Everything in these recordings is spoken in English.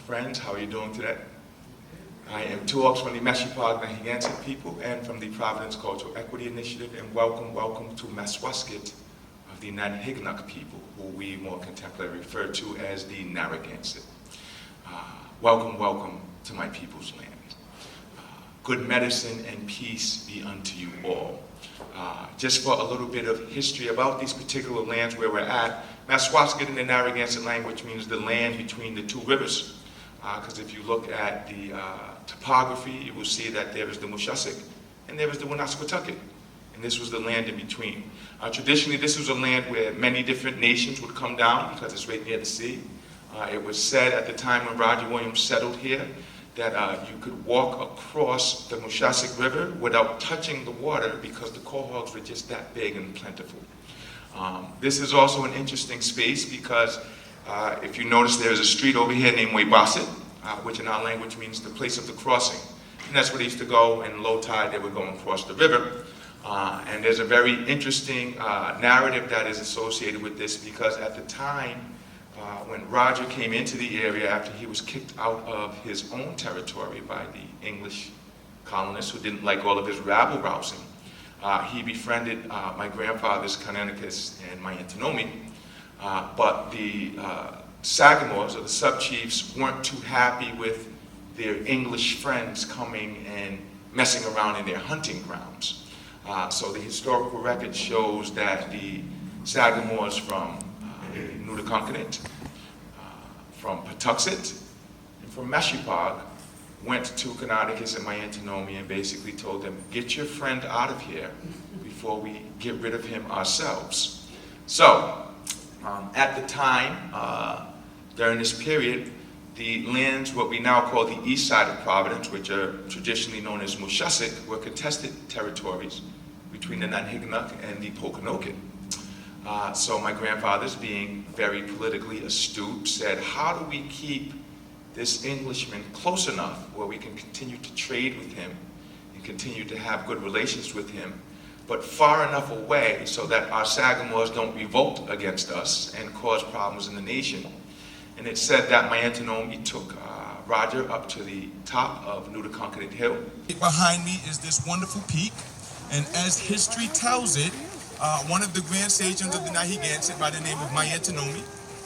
Friends, how are you doing today? I am two Oaks from the Moshasick Nahiganset people and from the Providence Cultural Equity Initiative, and welcome to Moshasick of the Nanhignuck people, who we more contemporarily refer to as the Narragansett. Welcome to my people's land. Good medicine and peace be unto you all. Just for a little bit of history about these particular lands where we're at, Moshasick in the Narragansett language means the land between the two rivers. Because if you look at the topography, you will see that there is the Moshasick and there is the Woonasquatucket. And this was the land in between. Traditionally, this was a land where many different nations would come down because it's right near the sea. It was said at the time when Roger Williams settled here that you could walk across the Moshasick River without touching the water because the quahogs were just that big and plentiful. This is also an interesting space because if you notice, there is a street over here named Waybosset, which in our language means the place of the crossing. And that's where they used to go, and low tide they would go across the river. And there's a very interesting narrative that is associated with this because at the time when Roger came into the area after he was kicked out of his own territory by the English colonists who didn't like all of his rabble-rousing, he befriended my grandfathers Canonicus and my Antinomi, but the Sagamores, or the sub-chiefs, weren't too happy with their English friends coming and messing around in their hunting grounds. So the historical record shows that the Sagamores from Nudaconkinit, from Patuxet, and from Mashipog went to Canonicus and my Antinomi and basically told them, get your friend out of here before we get rid of him ourselves. So, at the time, during this period, the lands, what we now call the east side of Providence, which are traditionally known as Moshasick, were contested territories between the Nanhignuck and the Pokanoket. So my grandfathers, being very politically astute, said, how do we keep this Englishman close enough where we can continue to trade with him and continue to have good relations with him, but far enough away so that our Sagamores don't revolt against us and cause problems in the nation. And it said that my Antinomi took Roger up to the top of Nudaconkinit Hill. Behind me is this wonderful peak, and as history tells it, one of the grand sachems of the Nahiganset by the name of my Antinomi,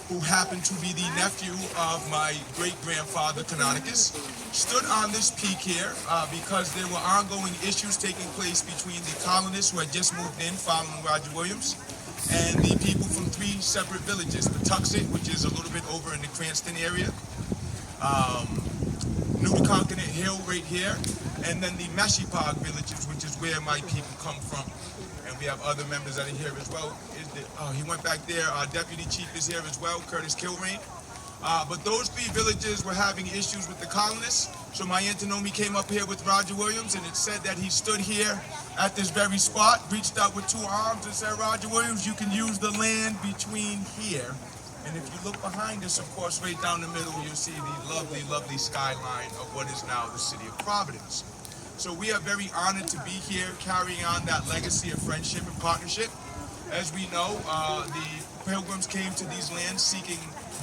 who happened to be the nephew of my great-grandfather Canonicus, stood on this peak here because there were ongoing issues taking place between the colonists who had just moved in following Roger Williams and the people from three separate villages, Patuxet, which is a little bit over in the Cranston area, Nudaconkinit Hill right here, and then the Mashipog villages, which is where my people come from. And we have other members that are here as well. He went back there, our deputy chief is here as well, Curtis Kilrain. But those three villages were having issues with the colonists, so my Antinomi came up here with Roger Williams, and it said that he stood here at this very spot, reached out with two arms and said, Roger Williams, you can use the land between here. And if you look behind us, of course, right down the middle, you'll see the lovely, lovely skyline of what is now the city of Providence. So we are very honored to be here carrying on that legacy of friendship and partnership. As we know, the Pilgrims came to these lands seeking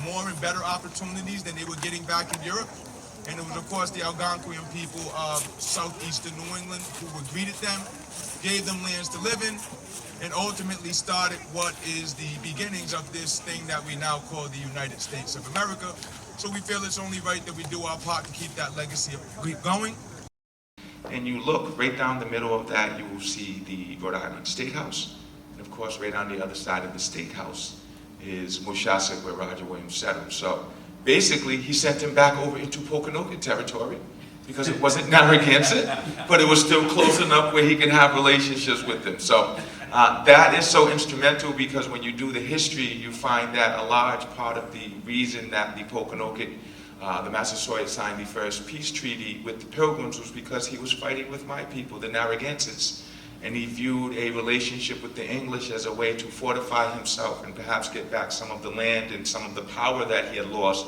more and better opportunities than they were getting back in Europe. And it was, of course, the Algonquian people of southeastern New England who greeted them, gave them lands to live in, and ultimately started what is the beginnings of this thing that we now call the United States of America. So we feel it's only right that we do our part to keep that legacy going. And you look right down the middle of that, you will see the Rhode Island State House. And of course, right on the other side of the State House is Moshasick, where Roger Williams settled. So basically, he sent him back over into Pokanoket territory because it wasn't Narragansett, but it was still close enough where he could have relationships with them. So that is so instrumental because when you do the history, you find that a large part of the reason that the Pokanoket, the Massasoit, signed the first peace treaty with the Pilgrims was because he was fighting with my people, the Narragansetts, and he viewed a relationship with the English as a way to fortify himself and perhaps get back some of the land and some of the power that he had lost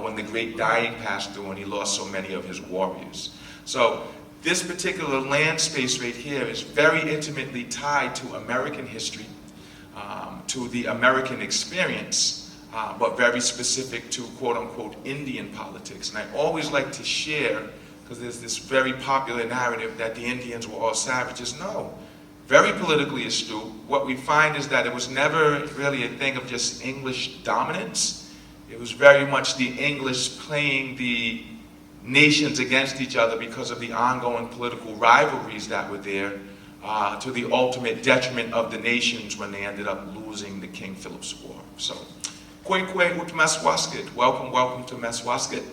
when the Great Dying passed through and he lost so many of his warriors. So this particular land space right here is very intimately tied to American history, to the American experience, but very specific to quote-unquote Indian politics. And I always like to share, because there's this very popular narrative that the Indians were all savages. No, very politically astute. What we find is that it was never really a thing of just English dominance. It was very much the English playing the nations against each other because of the ongoing political rivalries that were there, to the ultimate detriment of the nations when they ended up losing the King Philip's War. So, Kwe Kwe Ut Maswasket. Welcome, welcome to Maswasket.